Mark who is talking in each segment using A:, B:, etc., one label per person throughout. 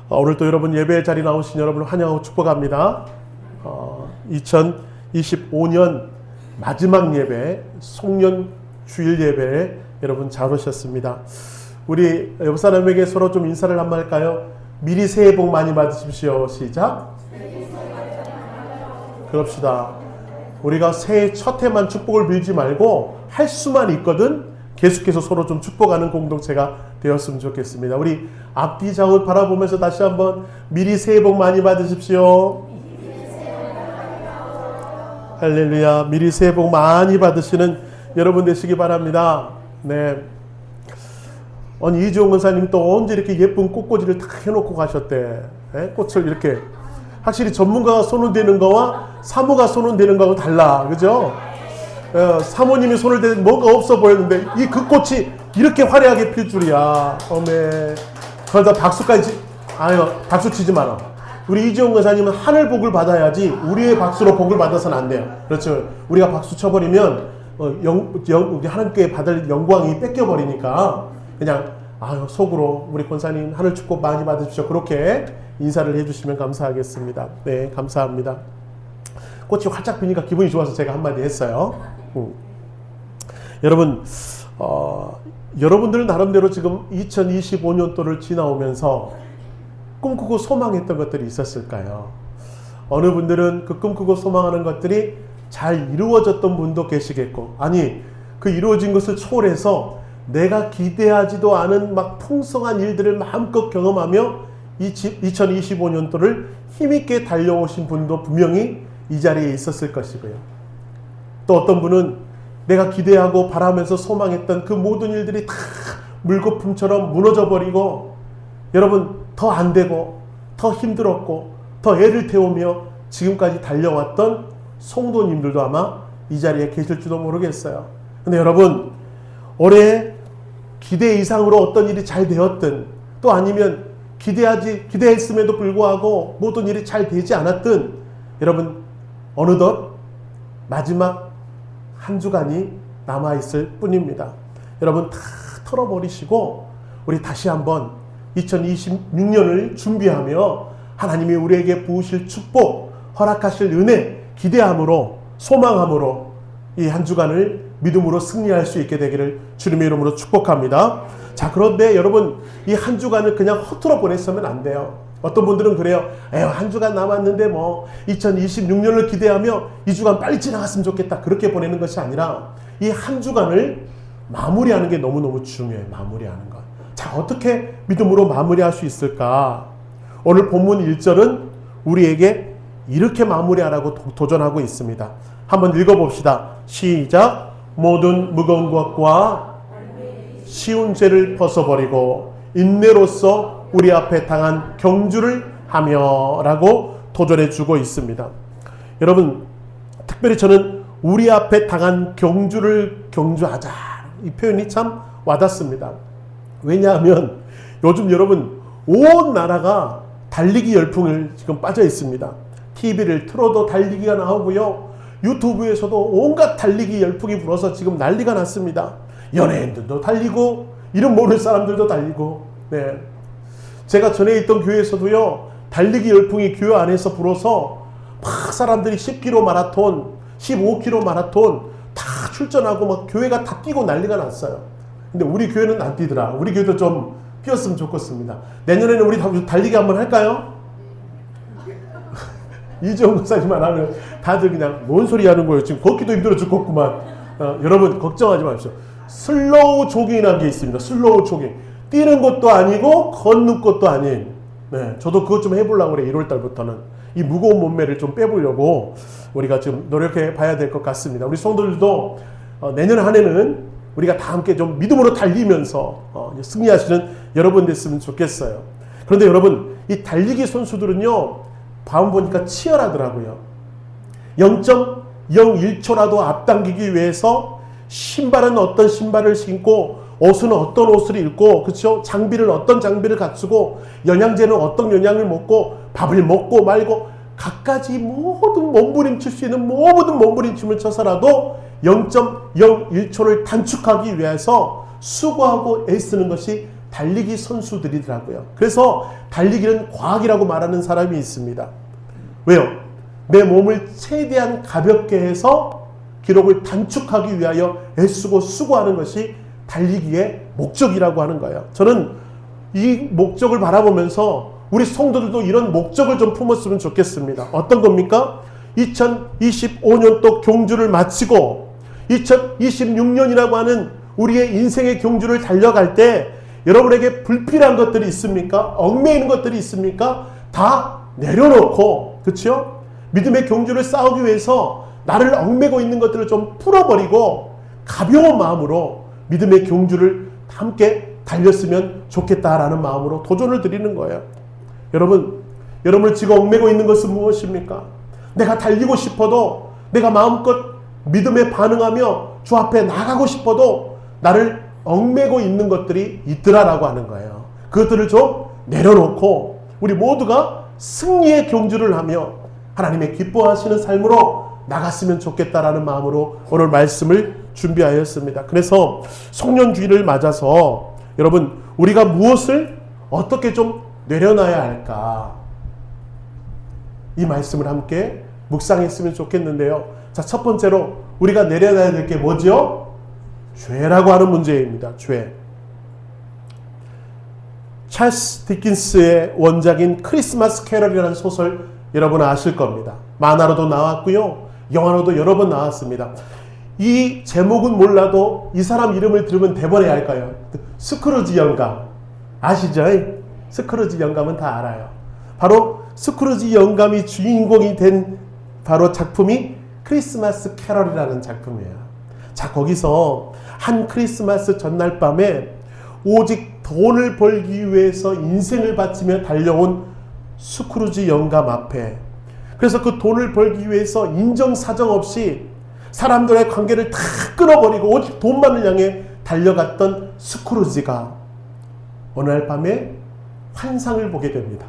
A: 오늘 또 여러분 예배 자리 나오신 여러분을 환영하고 축복합니다. 2025년 마지막 예배, 송년 주일 예배에 여러분 잘 오셨습니다. 우리 옆 사람에게 서로 좀 인사를 한번 할까요? 미리 새해 복 많이 받으십시오. 시작. 그럽시다. 우리가 새해 첫 해만 축복을 빌지 말고 할 수만 있거든 계속해서 서로 좀 축복하는 공동체가 되었으면 좋겠습니다. 우리 앞뒤 좌우 바라보면서 다시 한번 미리 새해 복 많이 받으십시오. 할렐루야. 미리 새해 복 많이 받으시는 여러분 되시기 바랍니다. 네. 아니 이지용 권사님 또 언제 이렇게 예쁜 꽃꽂이를 다 해놓고 가셨대. 네? 꽃을 이렇게 확실히 전문가가 손을 대는 거와 사모가 손을 대는 거하고 달라. 그죠? 사모님이 손을 대는 뭔가 없어 보였는데 그 꽃이 이렇게 화려하게 필 줄이야. 어메. 그러다 박수까지 박수 치지 마라. 우리 이지용 권사님은 하늘 복을 받아야지 우리의 박수로 복을 받아서는 안 돼요. 그렇죠. 우리가 박수 쳐버리면 하나님께 받을 영광이 뺏겨버리니까 그냥 속으로 우리 권사님 하늘 축복 많이 받으십시오. 그렇게 인사를 해주시면 감사하겠습니다. 네, 감사합니다. 꽃이 활짝 피니까 기분이 좋아서 제가 한마디 했어요. 여러분, 여러분들 나름대로 지금 2025년도를 지나오면서 꿈꾸고 소망했던 것들이 있었을까요? 어느 분들은 그 꿈꾸고 소망하는 것들이 잘 이루어졌던 분도 계시겠고, 그 이루어진 것을 초월해서 내가 기대하지도 않은 막 풍성한 일들을 마음껏 경험하며 2025년도를 힘있게 달려오신 분도 분명히 이 자리에 있었을 것이고요. 또 어떤 분은 내가 기대하고 바라면서 소망했던 그 모든 일들이 다 물거품처럼 무너져버리고 여러분 더 안 되고 더 힘들었고 더 애를 태우며 지금까지 달려왔던 성도님들도 아마 이 자리에 계실지도 모르겠어요. 근데 여러분 올해 기대 이상으로 어떤 일이 잘 되었든 또 아니면 기대했음에도 불구하고 모든 일이 잘 되지 않았든 여러분 어느덧 마지막 한 주간이 남아있을 뿐입니다. 여러분 다 털어버리시고 우리 다시 한번 2026년을 준비하며 하나님이 우리에게 부으실 축복, 허락하실 은혜, 기대함으로 소망함으로 이 한 주간을 믿음으로 승리할 수 있게 되기를 주님의 이름으로 축복합니다. 자, 그런데 여러분 이 한 주간을 그냥 허투루 보냈으면 안 돼요. 어떤 분들은 그래요. 한 주간 남았는데 2026년을 기대하며 이 주간 빨리 지나갔으면 좋겠다. 그렇게 보내는 것이 아니라 이 한 주간을 마무리하는 게 너무너무 중요해요. 마무리하는 것. 자, 어떻게 믿음으로 마무리할 수 있을까? 오늘 본문 1절은 우리에게 이렇게 마무리하라고 도전하고 있습니다. 한번 읽어봅시다. 시작. 모든 무거운 것과 쉬운 죄를 벗어버리고 인내로서 우리 앞에 당한 경주를 하며 라고 도전해 주고 있습니다. 여러분 특별히 저는 우리 앞에 당한 경주를 경주하자 이 표현이 참 와닿습니다. 왜냐하면 요즘 여러분 온 나라가 달리기 열풍을 지금 빠져 있습니다. TV를 틀어도 달리기가 나오고요. 유튜브에서도 온갖 달리기 열풍이 불어서 지금 난리가 났습니다. 연예인들도 달리고 이름 모를 사람들도 달리고. 네. 제가 전에 있던 교회에서도요 달리기 열풍이 교회 안에서 불어서 막 사람들이 10km 마라톤 15km 마라톤 다 출전하고 막 교회가 다 뛰고 난리가 났어요. 근데 우리 교회는 안 뛰더라. 우리 교회도 좀 뛰었으면 좋겠습니다. 내년에는 우리 달리기 한번 할까요? 이지용 목사님만 하면 다들 그냥 뭔 소리 하는 거예요. 지금 걷기도 힘들어 죽겠구만. 여러분 걱정하지 마십시오. 슬로우 조깅이라는 게 있습니다. 슬로우 조깅. 뛰는 것도 아니고 걷는 것도 아닌. 네, 저도 그것 좀 해보려고 그래. 1월달부터는. 이 무거운 몸매를 좀 빼보려고 우리가 지금 노력해 봐야 될 것 같습니다. 우리 성도들도 내년 한 해는 우리가 다 함께 좀 믿음으로 달리면서 승리하시는 여러분 됐으면 좋겠어요. 그런데 여러분 이 달리기 선수들은요 다음 보니까 치열하더라고요. 0.01초라도 앞당기기 위해서 신발은 어떤 신발을 신고 옷은 어떤 옷을 입고 그렇죠? 장비를 어떤 장비를 갖추고 영양제는 어떤 영양을 먹고 밥을 먹고 말고 갖가지 모든 몸부림칠 수 있는 모든 몸부림침을 쳐서라도 0.01초를 단축하기 위해서 수고하고 애쓰는 것이 달리기 선수들이더라고요. 그래서 달리기는 과학이라고 말하는 사람이 있습니다. 왜요? 내 몸을 최대한 가볍게 해서 기록을 단축하기 위하여 애쓰고 수고하는 것이 달리기의 목적이라고 하는 거예요. 저는 이 목적을 바라보면서 우리 성도들도 이런 목적을 좀 품었으면 좋겠습니다. 어떤 겁니까? 2025년도 경주를 마치고 2026년이라고 하는 우리의 인생의 경주를 달려갈 때 여러분에게 불필요한 것들이 있습니까? 얽매이는 것들이 있습니까? 다 내려놓고, 그렇죠? 믿음의 경주를 싸우기 위해서 나를 얽매고 있는 것들을 좀 풀어버리고 가벼운 마음으로 믿음의 경주를 함께 달렸으면 좋겠다라는 마음으로 도전을 드리는 거예요. 여러분을 지금 얽매고 있는 것은 무엇입니까? 내가 달리고 싶어도, 내가 마음껏 믿음에 반응하며 주 앞에 나가고 싶어도 나를 얽매고 있는 것들이 있더라라고 하는 거예요. 그것들을 좀 내려놓고 우리 모두가 승리의 경주를 하며 하나님의 기뻐하시는 삶으로 나갔으면 좋겠다라는 마음으로 오늘 말씀을 준비하였습니다. 그래서 송년주의를 맞아서 여러분, 우리가 무엇을 어떻게 좀 내려놔야 할까, 이 말씀을 함께 묵상했으면 좋겠는데요. 자, 첫 번째로 우리가 내려놔야 될 게 뭐죠? 죄라고 하는 문제입니다. 죄. 찰스 디킨스의 원작인 크리스마스 캐럴이라는 소설 여러분 아실 겁니다. 만화로도 나왔고요, 영화로도 여러 번 나왔습니다. 이 제목은 몰라도 이 사람 이름을 들으면 대번에 알까요? 스크루지 영감 아시죠? 스크루지 영감은 다 알아요. 바로 스크루지 영감이 주인공이 된 바로 작품이 크리스마스 캐럴이라는 작품이에요. 자, 거기서 한 크리스마스 전날 밤에 오직 돈을 벌기 위해서 인생을 바치며 달려온 스크루지 영감 앞에, 그래서 그 돈을 벌기 위해서 인정사정 없이 사람들의 관계를 다 끊어버리고 오직 돈만을 향해 달려갔던 스크루지가 어느 날 밤에 환상을 보게 됩니다.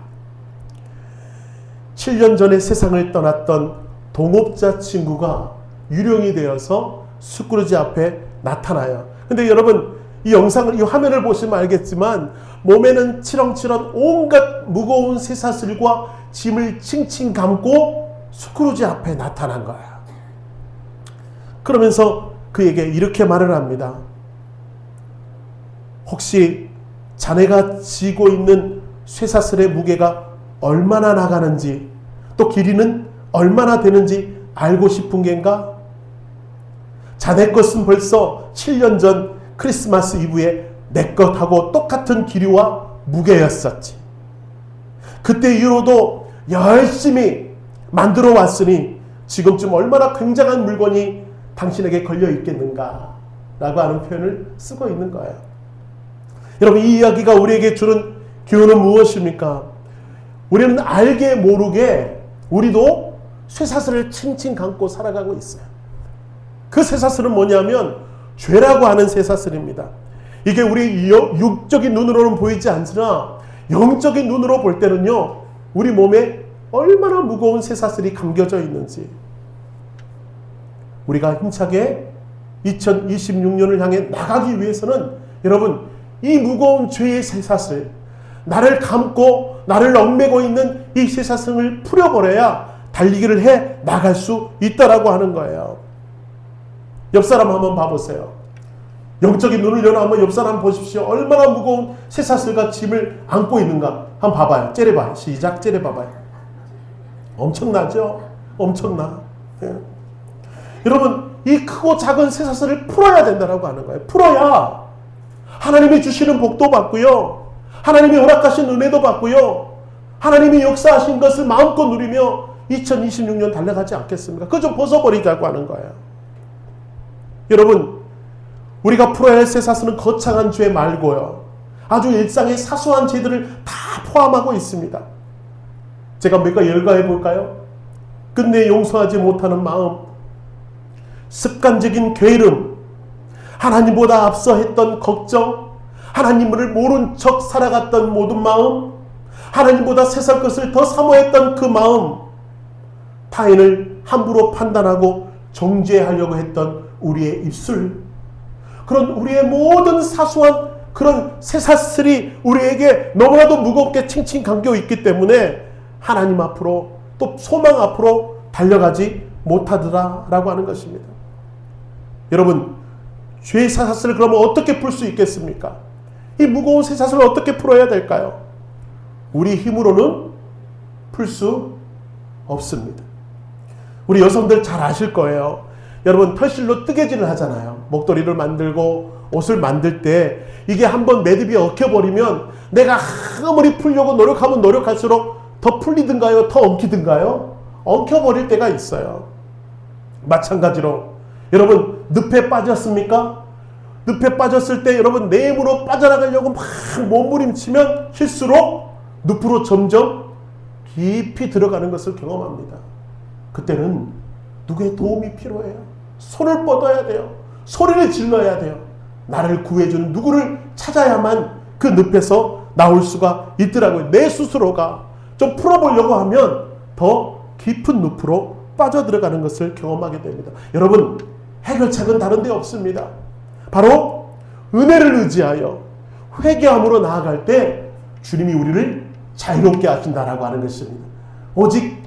A: 7년 전에 세상을 떠났던 동업자 친구가 유령이 되어서 스크루지 앞에 나타나요. 근데 여러분, 이 영상을, 이 화면을 보시면 알겠지만 몸에는 치렁치렁 온갖 무거운 쇠사슬과 짐을 칭칭 감고 스크루지 앞에 나타난 거야. 그러면서 그에게 이렇게 말을 합니다. 혹시 자네가 지고 있는 쇠사슬의 무게가 얼마나 나가는지, 또 길이는 얼마나 되는지 알고 싶은 겐가? 자네 것은 벌써 7년 전 크리스마스 이브에 내 것하고 똑같은 길이와 무게였었지. 그때 이후로도 열심히 만들어 왔으니 지금쯤 얼마나 굉장한 물건이 당신에게 걸려 있겠는가 라고 하는 표현을 쓰고 있는 거예요. 여러분, 이 이야기가 우리에게 주는 교훈은 무엇입니까? 우리는 알게 모르게 우리도 쇠사슬을 칭칭 감고 살아가고 있어요. 그 쇠사슬은 뭐냐면 죄라고 하는 쇠사슬입니다. 이게 우리 육적인 눈으로는 보이지 않으나 영적인 눈으로 볼 때는요, 우리 몸에 얼마나 무거운 쇠사슬이 감겨져 있는지, 우리가 힘차게 2026년을 향해 나가기 위해서는 여러분, 이 무거운 죄의 쇠사슬, 나를 감고 나를 얽매고 있는 이 쇠사슬을 풀어버려야 달리기를 해 나갈 수 있다라고 하는 거예요. 옆 사람 한번 봐보세요. 영적인 눈을 열어 한번 옆 사람 보십시오. 얼마나 무거운 쇠사슬과 짐을 안고 있는가 한번 봐봐요. 째려봐요. 시작. 째려봐봐요. 엄청나죠? 엄청나. 예. 여러분, 이 크고 작은 쇠사슬을 풀어야 된다라고 하는 거예요. 풀어야 하나님이 주시는 복도 받고요, 하나님이 허락하신 은혜도 받고요, 하나님이 역사하신 것을 마음껏 누리며 2026년 달려가지 않겠습니까? 그거 좀 벗어버리자고 하는 거예요. 여러분, 우리가 풀어야 할 쇠사슬은 거창한 죄 말고요, 아주 일상의 사소한 죄들을 다 포함하고 있습니다. 제가 몇 가지 열거해 볼까요? 끝내 용서하지 못하는 마음, 습관적인 게으름, 하나님보다 앞서 했던 걱정, 하나님을 모른 척 살아갔던 모든 마음, 하나님보다 세상 것을 더 사모했던 그 마음, 타인을 함부로 판단하고 정죄하려고 했던 우리의 입술, 그런 우리의 모든 사소한 그런 쇠사슬이 우리에게 너무나도 무겁게 칭칭 감겨 있기 때문에 하나님 앞으로 또 소망 앞으로 달려가지 못하더라라고 하는 것입니다. 여러분, 죄의 쇠사슬을 그러면 어떻게 풀 수 있겠습니까? 이 무거운 쇠사슬을 어떻게 풀어야 될까요? 우리 힘으로는 풀 수 없습니다. 우리 여성들 잘 아실 거예요. 여러분, 털실로 뜨개질을 하잖아요. 목도리를 만들고 옷을 만들 때 이게 한번 매듭이 엉켜버리면 내가 아무리 풀려고 노력하면 노력할수록 더 풀리든가요? 더 엉키든가요? 엉켜버릴 때가 있어요. 마찬가지로 여러분, 늪에 빠졌습니까? 늪에 빠졌을 때 여러분, 내 힘으로 빠져나가려고 막 몸부림치면 실수로 늪으로 점점 깊이 들어가는 것을 경험합니다. 그때는 누구의 도움이 필요해요. 손을 뻗어야 돼요. 소리를 질러야 돼요. 나를 구해주는 누구를 찾아야만 그 늪에서 나올 수가 있더라고요. 내 스스로가 좀 풀어보려고 하면 더 깊은 늪으로 빠져들어가는 것을 경험하게 됩니다. 여러분, 해결책은 다른 데 없습니다. 바로 은혜를 의지하여 회개함으로 나아갈 때 주님이 우리를 자유롭게 하신다라고 하는 것입니다. 오직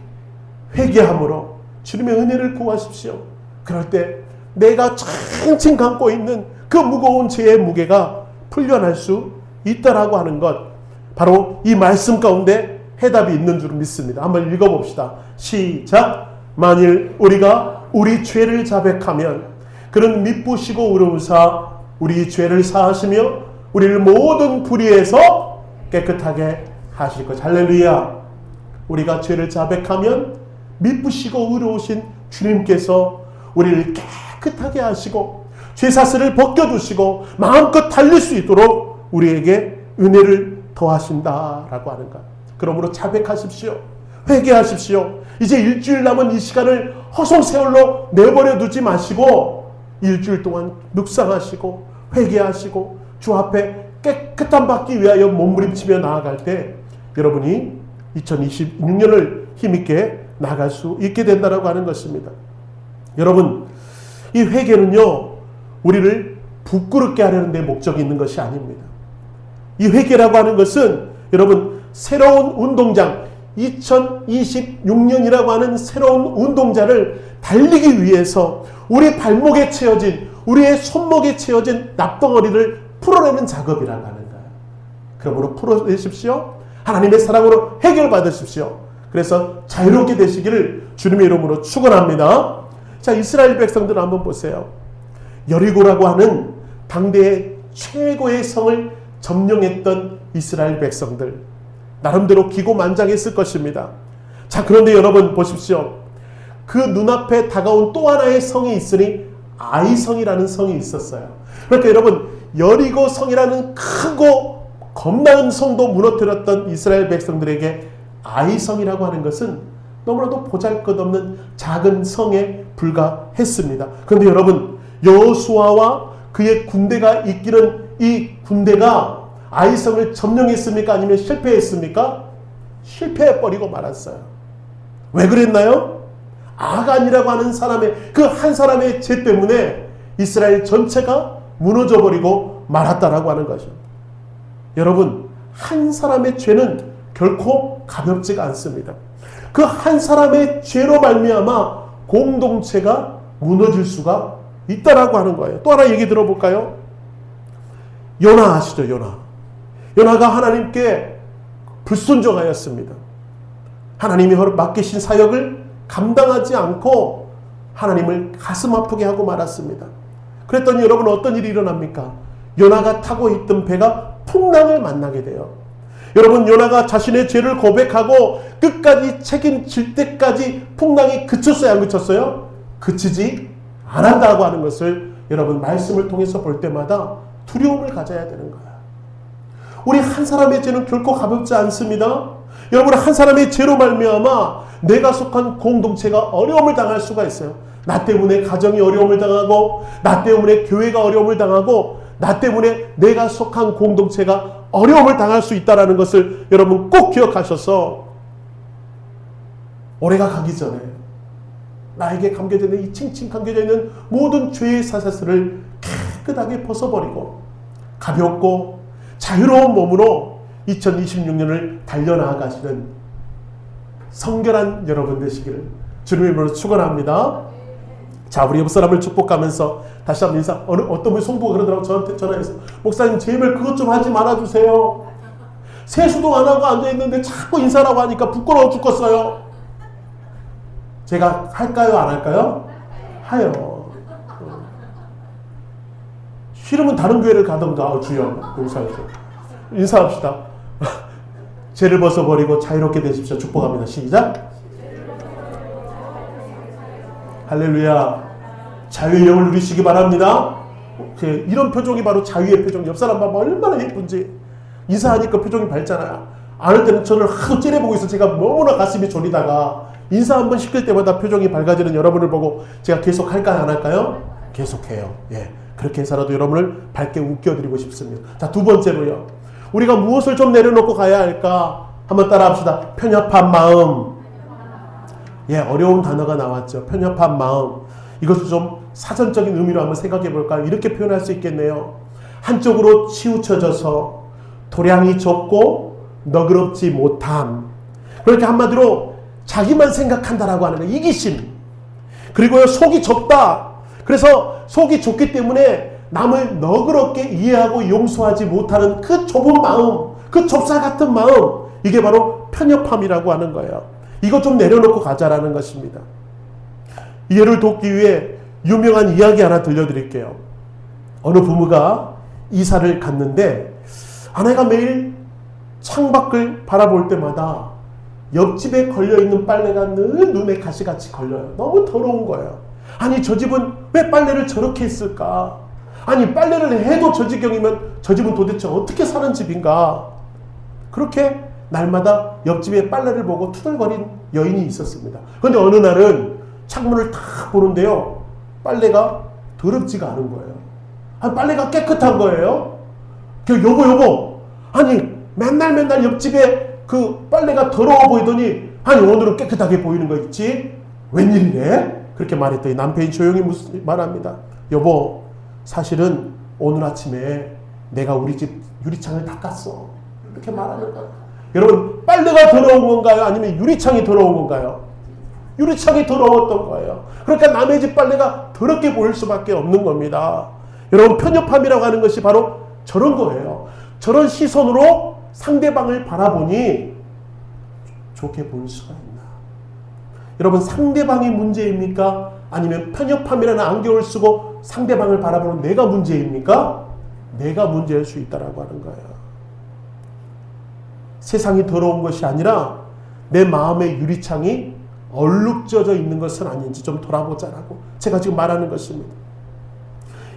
A: 회개함으로 주님의 은혜를 구하십시오. 그럴 때 내가 칭칭 감고 있는 그 무거운 죄의 무게가 풀려날 수 있다라고 하는 것, 바로 이 말씀 가운데 해답이 있는 줄 믿습니다. 한번 읽어봅시다. 시작. 만일 우리가 우리 죄를 자백하면 그는 미쁘시고 의로우사 우리 죄를 사하시며 우리를 모든 불의에서 깨끗하게 하실 것. 할렐루야. 우리가 죄를 자백하면 미쁘시고 의로우신 주님께서 우리를 깨끗하게 하시고 죄사슬을 벗겨주시고 마음껏 달릴 수 있도록 우리에게 은혜를 더하신다라고 하는 것. 그러므로 자백하십시오. 회개하십시오. 이제 일주일 남은 이 시간을 허송세월로 내버려 두지 마시고 일주일 동안 묵상하시고 회개하시고 주 앞에 깨끗함 받기 위하여 몸부림치며 나아갈 때 여러분이 2026년을 힘있게 나갈 수 있게 된다라고 하는 것입니다. 여러분, 이 회개는요, 우리를 부끄럽게 하려는 데 목적이 있는 것이 아닙니다. 이 회개라고 하는 것은 여러분, 새로운 운동장, 2026년이라고 하는 새로운 운동장을 달리기 위해서 우리 발목에 채워진, 우리의 손목에 채워진 납덩어리를 풀어내는 작업이라고 하는 거예요. 그러므로 풀어내십시오. 하나님의 사랑으로 해결받으십시오. 그래서 자유롭게 되시기를 주님의 이름으로 축원합니다. 자, 이스라엘 백성들 한번 보세요. 여리고라고 하는 당대의 최고의 성을 점령했던 이스라엘 백성들, 나름대로 기고만장했을 것입니다. 자, 그런데 여러분 보십시오. 그 눈앞에 다가온 또 하나의 성이 있으니 아이성이라는 성이 있었어요. 그러니까 여러분, 여리고 성이라는 크고 겁나는 성도 무너뜨렸던 이스라엘 백성들에게 아이성이라고 하는 것은 너무나도 보잘것없는 작은 성에 불과했습니다. 그런데 여러분, 여호수아와 그의 군대가 이끄는 이 군대가 아이성을 점령했습니까? 아니면 실패했습니까? 실패해버리고 말았어요. 왜 그랬나요? 아간이라고 하는 사람의 그 한 사람의 죄 때문에 이스라엘 전체가 무너져버리고 말았다라고 하는 것이죠. 여러분, 한 사람의 죄는 결코 가볍지가 않습니다. 그 한 사람의 죄로 말미암아 공동체가 무너질 수가 있다라고 하는 거예요. 또 하나 얘기 들어볼까요? 요나 아시죠? 요나가 하나님께 불순종하였습니다. 하나님이 맡기신 사역을 감당하지 않고 하나님을 가슴 아프게 하고 말았습니다. 그랬더니 여러분, 어떤 일이 일어납니까? 요나가 타고 있던 배가 풍랑을 만나게 돼요. 여러분, 요나가 자신의 죄를 고백하고 끝까지 책임질 때까지 풍랑이 그쳤어요? 안 그쳤어요? 그치지 않았다고 하는 것을 여러분, 말씀을 통해서 볼 때마다 두려움을 가져야 되는 거예요. 우리 한 사람의 죄는 결코 가볍지 않습니다. 여러분, 한 사람의 죄로 말미암아 내가 속한 공동체가 어려움을 당할 수가 있어요. 나 때문에 가정이 어려움을 당하고, 나 때문에 교회가 어려움을 당하고, 나 때문에 내가 속한 공동체가 어려움을 당할 수 있다는 것을 여러분 꼭 기억하셔서 올해가 가기 전에 나에게 감겨져 있는 이 칭칭 감겨져 있는 모든 죄의 사사슬을 깨끗하게 벗어버리고 가볍고 자유로운 몸으로 2026년을 달려나가시는 성결한 여러분 되시기를 주님의 이름으로 축원합니다. 자, 우리 옆 사람을 축복하면서 다시 한번 인사. 어떤 분이 송부가 그러더라고. 저한테 전화해서 목사님 제발 그것 좀 하지 말아주세요. 세수도 안 하고 앉아있는데 자꾸 인사라고 하니까 부끄러워 죽겠어요. 제가 할까요? 안 할까요? 하요. 싫으면 다른 교회를 가던가. 주여 용서하세요. 인사합시다. 죄를 벗어버리고 자유롭게 되십시오. 축복합니다. 시작. 할렐루야. 자유의 영을 누리시기 바랍니다. 이런 표정이 바로 자유의 표정. 옆 사람 봐봐 얼마나 예쁜지. 인사하니까 표정이 밝잖아요. 안 할 때는 저를 하도 째려보고 있어. 제가 너무나 가슴이 졸이다가 인사 한번 시킬 때마다 표정이 밝아지는 여러분을 보고 제가 계속 할까요? 안 할까요? 계속해요. 예, 그렇게 해서라도 여러분을 밝게 웃겨드리고 싶습니다. 자, 두 번째로요. 우리가 무엇을 좀 내려놓고 가야 할까? 한번 따라합시다. 편협한 마음. 예, 어려운 단어가 나왔죠. 편협한 마음. 이것을 좀 사전적인 의미로 한번 생각해 볼까요? 이렇게 표현할 수 있겠네요. 한쪽으로 치우쳐져서 도량이 좁고 너그럽지 못함. 그러니까 한마디로 자기만 생각한다라고 하는 거예요. 이기심. 그리고요, 속이 좁다. 그래서 속이 좁기 때문에 남을 너그럽게 이해하고 용서하지 못하는 그 좁은 마음, 그 좁쌀 같은 마음, 이게 바로 편협함이라고 하는 거예요. 이것 좀 내려놓고 가자라는 것입니다. 이해를 돕기 위해 유명한 이야기 하나 들려드릴게요. 어느 부부가 이사를 갔는데 아내가 매일 창밖을 바라볼 때마다 옆집에 걸려있는 빨래가 늘 눈에 가시같이 걸려요. 너무 더러운 거예요. 아니, 저 집은 왜 빨래를 저렇게 했을까? 아니, 빨래를 해도 저 지경이면 저 집은 도대체 어떻게 사는 집인가? 그렇게 날마다 옆집에 빨래를 보고 투덜거린 여인이 있었습니다. 그런데 어느 날은 창문을 탁 보는데요, 빨래가 더럽지가 않은 거예요. 아니, 빨래가 깨끗한 거예요. 여보, 아니 맨날 옆집에 그 빨래가 더러워 보이더니 아니 오늘은 깨끗하게 보이는 거 있지? 웬일이래? 그렇게 말했더니 남편이 조용히 말합니다. 여보, 사실은 오늘 아침에 내가 우리 집 유리창을 닦았어. 이렇게 말하는 거예요. 여러분, 빨래가 더러운 건가요? 아니면 유리창이 더러운 건가요? 유리창이 더러웠던 거예요. 그러니까 남의 집 빨래가 더럽게 보일 수밖에 없는 겁니다. 여러분, 편협함이라고 하는 것이 바로 저런 거예요. 저런 시선으로 상대방을 바라보니 좋게 보일 수가 있나? 여러분, 상대방이 문제입니까? 아니면 편협함이라는 안경을 쓰고 상대방을 바라보는 내가 문제입니까? 내가 문제일 수 있다라고 하는 거예요. 세상이 더러운 것이 아니라 내 마음의 유리창이 얼룩져져 있는 것은 아닌지 좀 돌아보자라고 제가 지금 말하는 것입니다.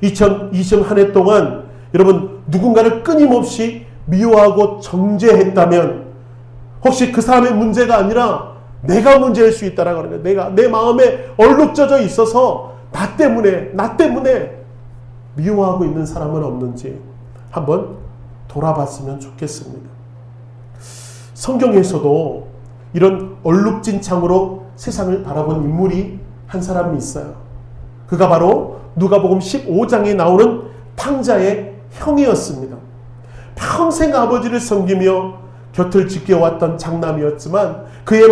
A: 2020 한 해 동안 여러분, 누군가를 끊임없이 미워하고 정죄했다면 혹시 그 사람의 문제가 아니라 내가 문제일 수 있다라고 하는 거예요. 내 마음에 얼룩져져 있어서 나 때문에 미워하고 있는 사람은 없는지 한번 돌아봤으면 좋겠습니다. 성경에서도 이런 얼룩진 창으로 세상을 바라본 인물이 한 사람이 있어요. 그가 바로 누가복음 15장에 나오는 탕자의 형이었습니다. 평생 아버지를 섬기며 곁을 지켜왔던 장남이었지만 그의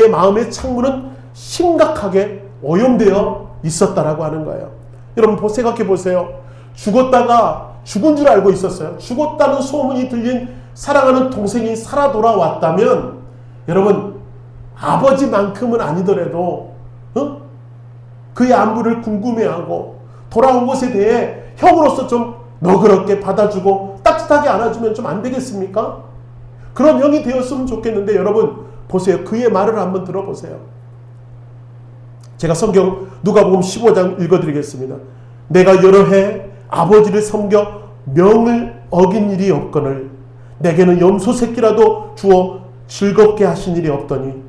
A: 마음의 창문은 심각하게 오염되어 있었다라고 하는 거예요. 여러분, 생각해 보세요. 죽었다가 죽은 줄 알고 있었어요. 죽었다는 소문이 들린 사랑하는 동생이 살아 돌아왔다면 여러분, 아버지만큼은 아니더라도 그의 안부를 궁금해하고 돌아온 것에 대해 형으로서 좀 너그럽게 받아주고 따뜻하게 안아주면 좀 안 되겠습니까? 그런 형이 되었으면 좋겠는데 여러분 보세요. 그의 말을 한번 들어보세요. 제가 성경 누가복음 15장 읽어드리겠습니다. 내가 여러 해 아버지를 섬겨 명을 어긴 일이 없거늘 내게는 염소 새끼라도 주어 즐겁게 하신 일이 없더니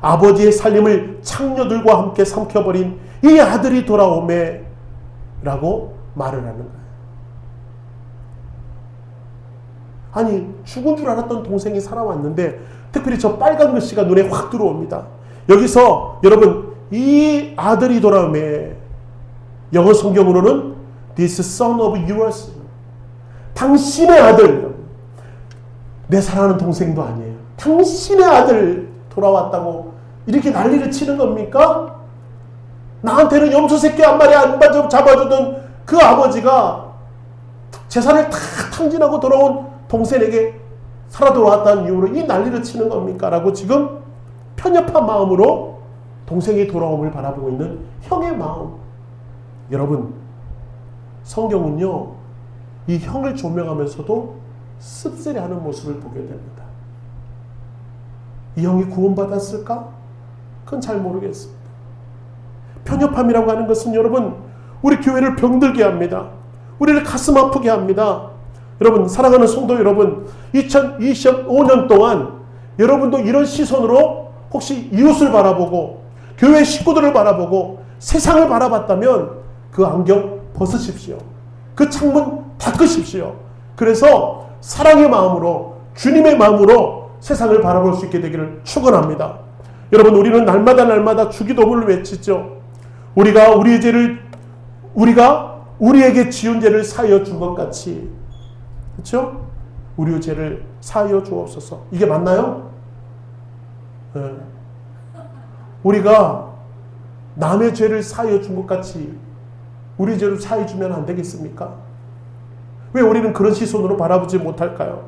A: 아버지의 살림을 창녀들과 함께 삼켜버린 이 아들이 돌아오매 라고 말을 하는 거예요. 아니, 죽은 줄 알았던 동생이 살아왔는데 특별히 저 빨간 글씨가 눈에 확 들어옵니다. 여기서 여러분, 이 아들이 돌아오매, 영어 성경으로는 This son of yours, 당신의 아들, 내 사랑하는 동생도 아니에요. 당신의 아들 돌아왔다고 이렇게 난리를 치는 겁니까? 나한테는 염소 새끼 한 마리 안 잡아주던 그 아버지가 재산을 다 탕진하고 돌아온 동생에게 살아 돌아왔다는 이유로 이 난리를 치는 겁니까? 라고 지금 편협한 마음으로 동생이 돌아옴을 바라보고 있는 형의 마음. 여러분, 성경은요, 이 형을 조명하면서도 씁쓸해하는 모습을 보게 됩니다. 이 형이 구원받았을까? 그건 잘 모르겠습니다. 편협함이라고 하는 것은 여러분, 우리 교회를 병들게 합니다. 우리를 가슴 아프게 합니다. 여러분, 사랑하는 성도 여러분, 2025년 동안 여러분도 이런 시선으로 혹시 이웃을 바라보고 교회 식구들을 바라보고 세상을 바라봤다면 그 안경 벗으십시오. 그 창문 닫으십시오. 그래서 사랑의 마음으로, 주님의 마음으로 세상을 바라볼 수 있게 되기를 축원합니다. 여러분, 우리는 날마다 주기도문을 외치죠. 우리가 우리에게 지은 죄를 사하여 준 것 같이, 그렇죠? 우리의 죄를 사하여 주옵소서. 이게 맞나요? 네. 우리가 남의 죄를 사하여 준 것 같이 우리 죄를 사하여 주면 안 되겠습니까? 왜 우리는 그런 시선으로 바라보지 못할까요?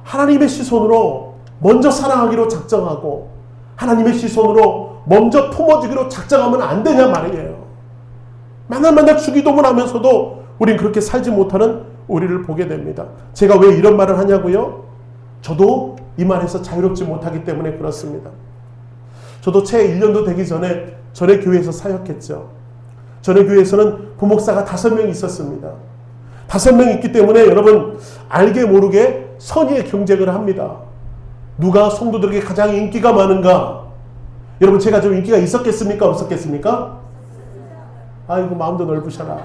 A: 하나님의 시선으로 먼저 사랑하기로 작정하고 하나님의 시선으로 먼저 품어주기로 작정하면 안 되냐 말이에요. 맨날 주기도문 하면서도 우린 그렇게 살지 못하는 우리를 보게 됩니다. 제가 왜 이런 말을 하냐고요? 저도 이 말에서 자유롭지 못하기 때문에 그렇습니다. 저도 채 1년도 되기 전에 전에 교회에서 사역했죠. 전에 교회에서는 부목사가 5명 있었습니다. 5명 있기 때문에 여러분, 알게 모르게 선의의 경쟁을 합니다. 누가 성도들에게 가장 인기가 많은가? 여러분, 제가 좀 인기가 있었겠습니까? 없었겠습니까? 아이고, 마음도 넓으셔라.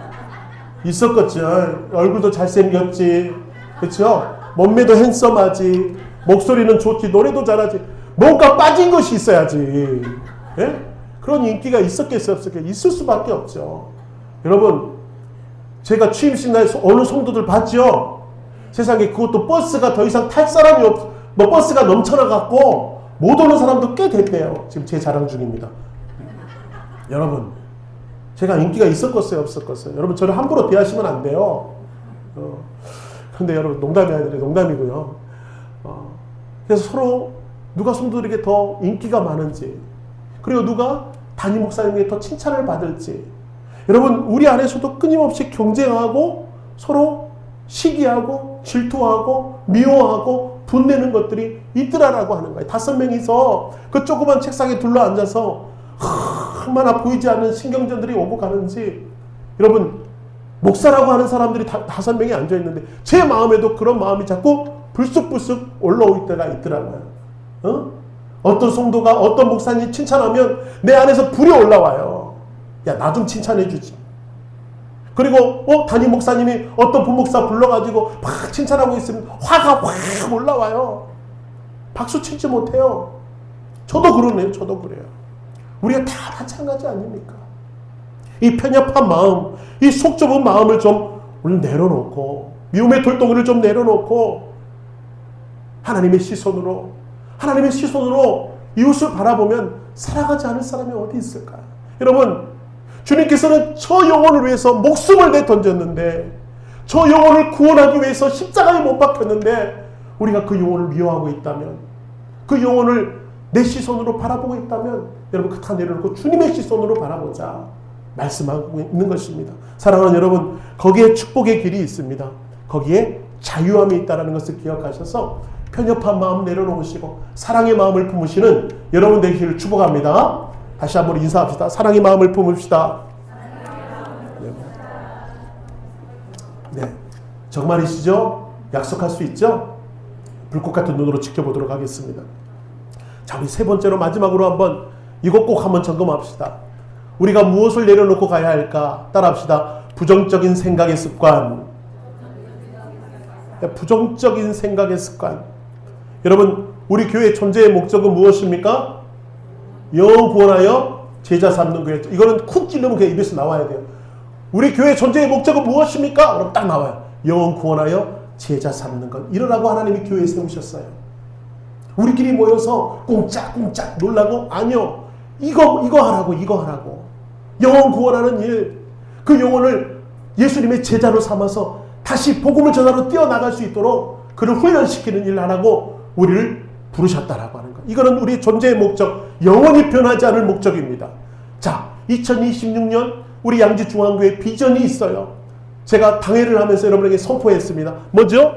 A: 있었겠죠. 얼굴도 잘생겼지. 그렇죠? 몸매도 핸섬하지. 목소리는 좋지. 노래도 잘하지. 뭔가 빠진 것이 있어야지. 예? 그런 인기가 있었겠어요? 없었겠어요? 있을 수밖에 없죠. 여러분, 제가 취임식 날 어느 성도들 봤죠? 세상에 그것도 버스가 더 이상 탈 사람이 버스가 넘쳐나갖고 못 오는 사람도 꽤 됐대요. 지금 제 자랑 중입니다. 여러분, 제가 인기가 있었겠어요? 없었겠어요? 여러분, 저를 함부로 대하시면 안 돼요. 근데 여러분, 농담이 아니라 농담이고요. 그래서 서로 누가 성도들에게 더 인기가 많은지, 그리고 누가 담임 목사님에게 더 칭찬을 받을지, 여러분, 우리 안에서도 끊임없이 경쟁하고 서로 시기하고 질투하고 미워하고 분내는 것들이 있더라라고 하는 거예요. 5명이서 그 조그만 책상에 둘러앉아서 얼마나 보이지 않는 신경전들이 오고 가는지. 여러분, 목사라고 하는 사람들이 5명이 앉아있는데 제 마음에도 그런 마음이 자꾸 불쑥불쑥 올라올 때가 있더라고요. 어떤 성도가 어떤 목사님 칭찬하면 내 안에서 불이 올라와요. 야, 나 좀 칭찬해주지. 그리고 담임 목사님이 어떤 부목사 불러가지고 막 칭찬하고 있으면 화가 확 올라와요. 박수 치지 못해요. 저도 그러네요. 저도 그래요. 우리가 다 마찬가지 아닙니까? 이 편협한 마음, 이 속 좁은 마음을 좀 오늘 내려놓고, 미움의 돌덩이를 좀 내려놓고 하나님의 시선으로 이웃을 바라보면 살아가지 않을 사람이 어디 있을까요? 여러분, 주님께서는 저 영혼을 위해서 목숨을 내던졌는데, 저 영혼을 구원하기 위해서 십자가에 못 박혔는데, 우리가 그 영혼을 미워하고 있다면, 그 영혼을 내 시선으로 바라보고 있다면, 여러분, 그거 다 내려놓고 주님의 시선으로 바라보자 말씀하고 있는 것입니다. 사랑하는 여러분, 거기에 축복의 길이 있습니다. 거기에 자유함이 있다는 것을 기억하셔서 편협한 마음 내려놓으시고 사랑의 마음을 품으시는 여러분 되기를 축복합니다. 다시 한번 인사합시다. 사랑의 마음을 품읍시다. 네, 정말이시죠? 약속할 수 있죠? 불꽃 같은 눈으로 지켜보도록 하겠습니다. 자, 우리 세 번째로 마지막으로 한번 이것 꼭 한번 점검합시다. 우리가 무엇을 내려놓고 가야 할까? 따라합시다. 부정적인 생각의 습관. 부정적인 생각의 습관. 여러분, 우리 교회의 존재의 목적은 무엇입니까? 영혼 구원하여 제자 삼는 교회. 이거는 쿡 찌르면 그냥 입에서 나와야 돼요. 우리 교회 존재의 목적은 무엇입니까? 그럼 딱 나와요. 영혼 구원하여 제자 삼는 것. 이러라고 하나님이 교회에 세우셨어요. 우리끼리 모여서 꽁짝꽁짝 놀라고? 아니요. 이거 하라고, 이거 하라고. 영혼 구원하는 일, 그 영혼을 예수님의 제자로 삼아서 다시 복음을 전하러 뛰어나갈 수 있도록 그를 훈련시키는 일을 하라고 우리를 부르셨다라고 하는 것. 이거는 우리 존재의 목적, 영원히 변하지 않을 목적입니다. 자, 2026년 우리 양지중앙교회 비전이 있어요. 제가 당회를 하면서 여러분에게 선포했습니다. 뭐죠?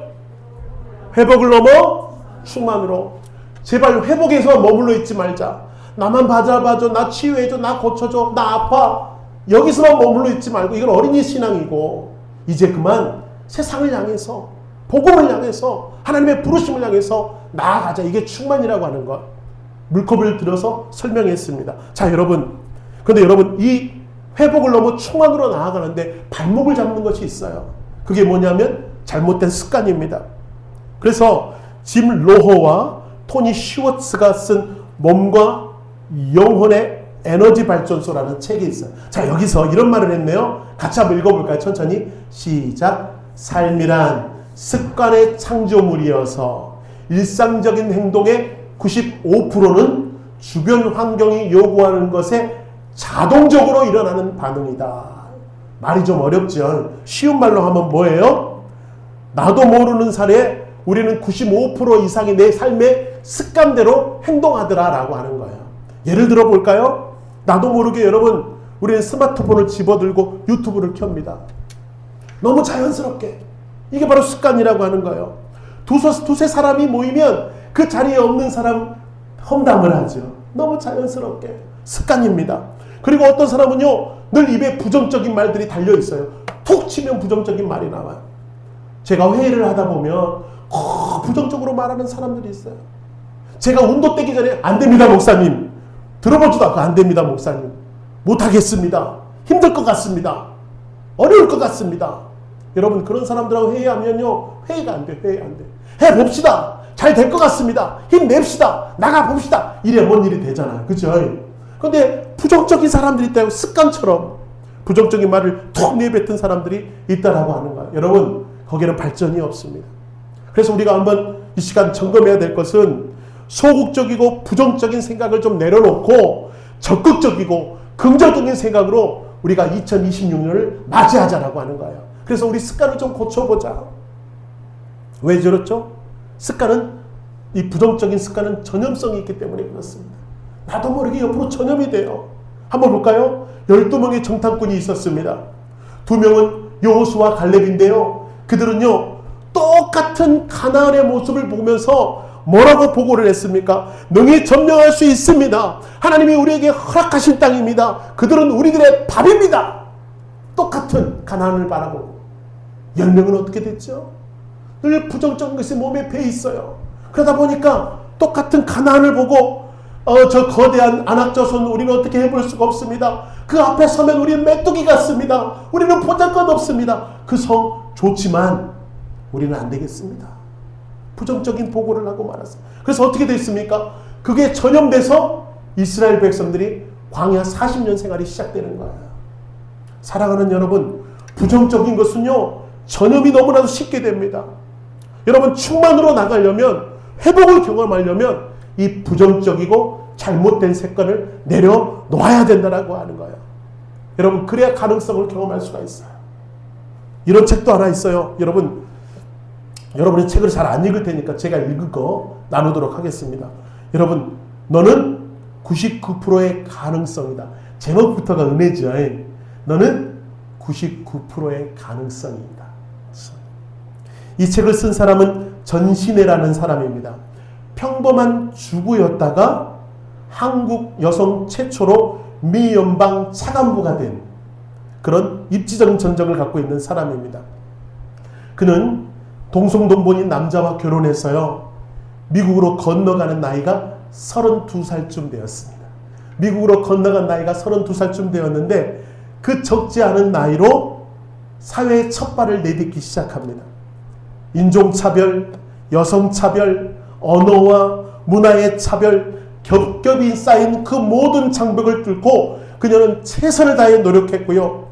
A: 회복을 넘어 충만으로. 제발 회복에서 머물러 있지 말자. 나만 봐줘, 나 치유해줘, 나 고쳐줘, 나 아파. 여기서만 머물러 있지 말고, 이건 어린이 신앙이고 이제 그만 세상을 향해서, 복음을 향해서, 하나님의 부르심을 향해서 나아가자. 이게 충만이라고 하는 것. 물컵을 들어서 설명했습니다. 자, 여러분, 근데 여러분, 이 회복을 넘어 충만으로 나아가는데 발목을 잡는 것이 있어요. 그게 뭐냐면 잘못된 습관입니다. 그래서 짐 로허와 토니 슈워츠가 쓴 몸과 영혼의 에너지 발전소라는 책이 있어요. 자, 여기서 이런 말을 했네요. 같이 한번 읽어볼까요? 천천히. 시작. 삶이란 습관의 창조물이어서 일상적인 행동의 95%는 주변 환경이 요구하는 것에 자동적으로 일어나는 반응이다. 말이 좀 어렵죠. 쉬운 말로 하면 뭐예요? 나도 모르는 사례에 우리는 95% 이상이 내 삶의 습관대로 행동하더라 라고 하는 거예요. 예를 들어 볼까요? 나도 모르게 여러분, 우리는 스마트폰을 집어들고 유튜브를 켭니다. 너무 자연스럽게. 이게 바로 습관이라고 하는 거예요. 두세 사람이 모이면 그 자리에 없는 사람 험담을 하죠. 너무 자연스럽게. 습관입니다. 그리고 어떤 사람은요, 늘 입에 부정적인 말들이 달려 있어요. 툭 치면 부정적인 말이 나와요. 제가 회의를 하다 보면 부정적으로 말하는 사람들이 있어요. 제가 운도 떼기 전에 안 됩니다, 목사님. 들어보지도 않고 안 됩니다, 목사님. 못하겠습니다. 힘들 것 같습니다. 어려울 것 같습니다. 여러분, 그런 사람들하고 회의하면요, 회의가 안 돼, 회의 안 돼. 해봅시다. 잘 될 것 같습니다. 힘냅시다. 나가봅시다. 이래 뭔 일이 되잖아요. 그죠? 근데 부정적인 사람들이 있다고 습관처럼 부정적인 말을 툭 내뱉은 사람들이 있다라고 하는 거예요. 여러분, 거기는 발전이 없습니다. 그래서 우리가 한번 이 시간 점검해야 될 것은 소극적이고 부정적인 생각을 좀 내려놓고 적극적이고 긍정적인 생각으로 우리가 2026년을 맞이하자라고 하는 거예요. 그래서 우리 습관을 좀 고쳐보자. 왜 저렇죠? 습관은, 이 부정적인 습관은 전염성이 있기 때문에 그렇습니다. 나도 모르게 옆으로 전염이 돼요. 한번 볼까요? 12명의 정탐꾼이 있었습니다. 2명은 여호수아 갈렙인데요. 그들은요, 똑같은 가나안의 모습을 보면서 뭐라고 보고를 했습니까? 능히 점령할 수 있습니다. 하나님이 우리에게 허락하신 땅입니다. 그들은 우리들의 밥입니다. 똑같은 가나안을 바라보고. 10명은 어떻게 됐죠? 늘 부정적인 것이 몸에 배 있어요. 그러다 보니까 똑같은 가나안을 보고 저 거대한 안악자손 우리는 어떻게 해볼 수가 없습니다. 그 앞에 서면 우리는 메뚜기 같습니다. 우리는 보잘것 없습니다. 그 성 좋지만 우리는 안 되겠습니다. 부정적인 보고를 하고 말았어요. 그래서 어떻게 됐습니까? 그게 전염돼서 이스라엘 백성들이 광야 40년 생활이 시작되는 거예요. 사랑하는 여러분, 부정적인 것은요, 전염이 너무나도 쉽게 됩니다. 여러분, 충만으로 나가려면, 회복을 경험하려면 이 부정적이고 잘못된 습관을 내려놓아야 된다고 하는 거예요. 여러분, 그래야 가능성을 경험할 수가 있어요. 이런 책도 하나 있어요. 여러분이 책을 잘 안 읽을 테니까 제가 읽은 거 나누도록 하겠습니다. 여러분, 너는 99%의 가능성이다. 제목부터가 은혜죠. 너는 99%의 가능성이다. 이 책을 쓴 사람은 전신혜라는 사람입니다. 평범한 주부였다가 한국 여성 최초로 미 연방 차관부가 된 그런 입지적인 전적을 갖고 있는 사람입니다. 그는 동성동본인 남자와 결혼해서요, 미국으로 건너가는 나이가 32살쯤 되었습니다. 미국으로 건너간 나이가 32살쯤 되었는데 그 적지 않은 나이로 사회의 첫 발을 내딛기 시작합니다. 인종차별, 여성차별, 언어와 문화의 차별, 겹겹이 쌓인 그 모든 장벽을 뚫고 그녀는 최선을 다해 노력했고요.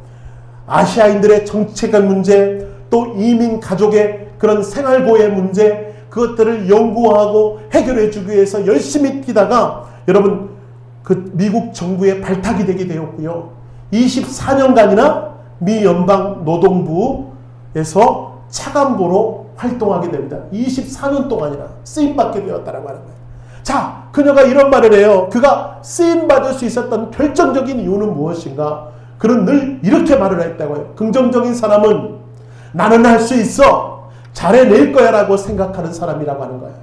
A: 아시아인들의 정체감 문제, 또 이민 가족의 그런 생활고의 문제, 그것들을 연구하고 해결해 주기 위해서 열심히 뛰다가 여러분 그 미국 정부의 발탁이 되게 되었고요. 24년간이나 미 연방 노동부에서 차관보로 활동하게 됩니다. 24년 동안이나 쓰임받게 되었다라고 하는 거예요. 자, 그녀가 이런 말을 해요. 그가 쓰임받을 수 있었던 결정적인 이유는 무엇인가? 그는 늘 이렇게 말을 했다고 해요. 긍정적인 사람은 나는 할 수 있어, 잘해낼 거야 라고 생각하는 사람이라고 하는 거예요.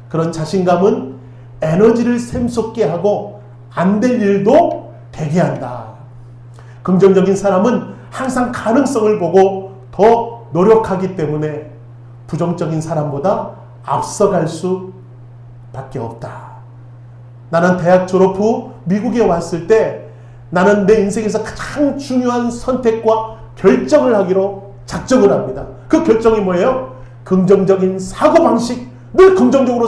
A: 그런 자신감은 에너지를 샘솟게 하고 안 될 일도 되게 한다. 긍정적인 사람은 항상 가능성을 보고 더 노력하기 때문에 부정적인 사람보다 앞서갈 수밖에 없다. 나는 대학 졸업 후 미국에 왔을 때 나는 내 인생에서 가장 중요한 선택과 결정을 하기로 작정을 합니다. 그 결정이 뭐예요? 긍정적인 사고방식, 늘 긍정적으로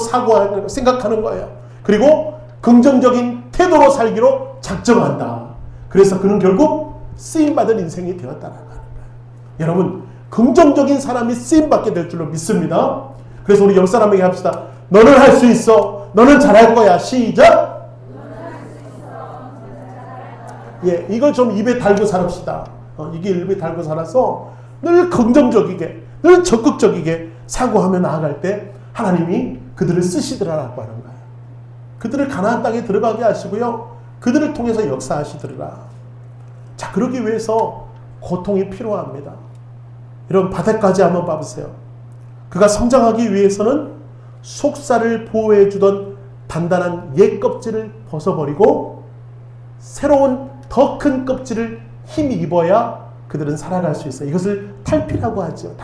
A: 생각하는 거예요. 그리고 긍정적인 태도로 살기로 작정한다. 그래서 그는 결국 쓰임받은 인생이 되었다라고 하는 거예요. 여러분, 긍정적인 사람이 쓰임받게 될 줄로 믿습니다. 그래서 우리 옆 사람에게 합시다. 너는 할 수 있어. 너는 잘할 거야. 시작! 예, 이걸 좀 입에 달고 살읍시다. 이게 입에 달고 살아서 늘 긍정적이게, 늘 적극적이게 사고하며 나아갈 때 하나님이 그들을 쓰시더라라고 하는 거예요. 그들을 가나안 땅에 들어가게 하시고요. 그들을 통해서 역사하시더라. 자, 그러기 위해서 고통이 필요합니다. 여러분, 바닥까지 한번 봐보세요. 그가 성장하기 위해서는 속살을 보호해 주던 단단한 옛 껍질을 벗어버리고 새로운 더 큰 껍질을 힘이 입어야 그들은 살아갈 수 있어요. 이것을 탈피라고 하죠.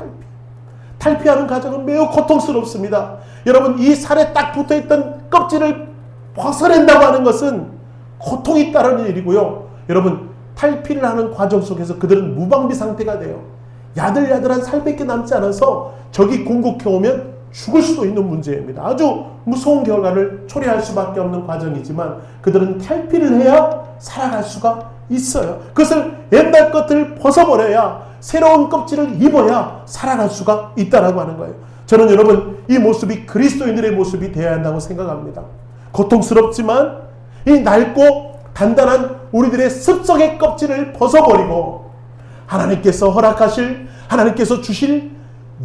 A: 탈피하는 과정은 매우 고통스럽습니다. 여러분, 이 살에 딱 붙어있던 껍질을 벗어낸다고 하는 것은 고통이 따르는 일이고요. 여러분, 탈피를 하는 과정 속에서 그들은 무방비 상태가 돼요. 야들야들한 살밖에 남지 않아서 적이 공격해오면 죽을 수도 있는 문제입니다. 아주 무서운 결과를 초래할 수밖에 없는 과정이지만 그들은 탈피를 해야 살아갈 수가 있어요. 그것을 옛날 것들을 벗어버려야 새로운 껍질을 입어야 살아갈 수가 있다라고 하는 거예요. 저는 여러분, 이 모습이 그리스도인들의 모습이 되어야 한다고 생각합니다. 고통스럽지만 이 넓고 단단한 우리들의 습성의 껍질을 벗어버리고 하나님께서 허락하실, 하나님께서 주실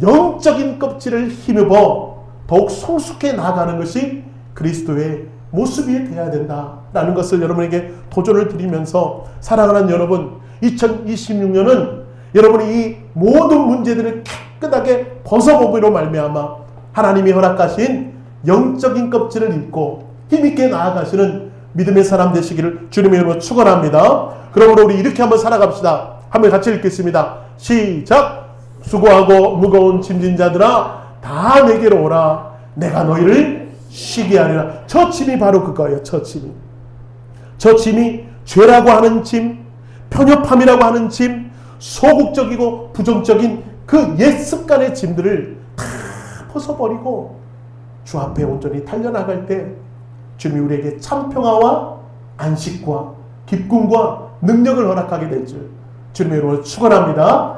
A: 영적인 껍질을 힘입어 더욱 성숙해 나아가는 것이 그리스도의 모습이 되어야 된다라는 것을 여러분에게 도전을 드리면서, 사랑하는 여러분, 2026년은 여러분이 이 모든 문제들을 깨끗하게 벗어보기로 말미암아 하나님이 허락하신 영적인 껍질을 입고 힘있게 나아가시는 믿음의 사람 되시기를 주님의 이름으로 축원합니다. 그러므로 우리 이렇게 한번 살아갑시다. 한번 같이 읽겠습니다. 시작! 수고하고 무거운 짐진 자들아 다 내게로 오라. 내가 너희를 쉬게 하리라. 저 짐이 바로 그거예요. 저 짐이 죄라고 하는 짐, 편협함이라고 하는 짐, 소극적이고 부정적인 그 옛 습관의 짐들을 다 벗어버리고 주 앞에 온전히 달려나갈 때 주님이 우리에게 참 평화와 안식과 기쁨과 능력을 허락하게 될 줄 주님의 이름으로 축원합니다.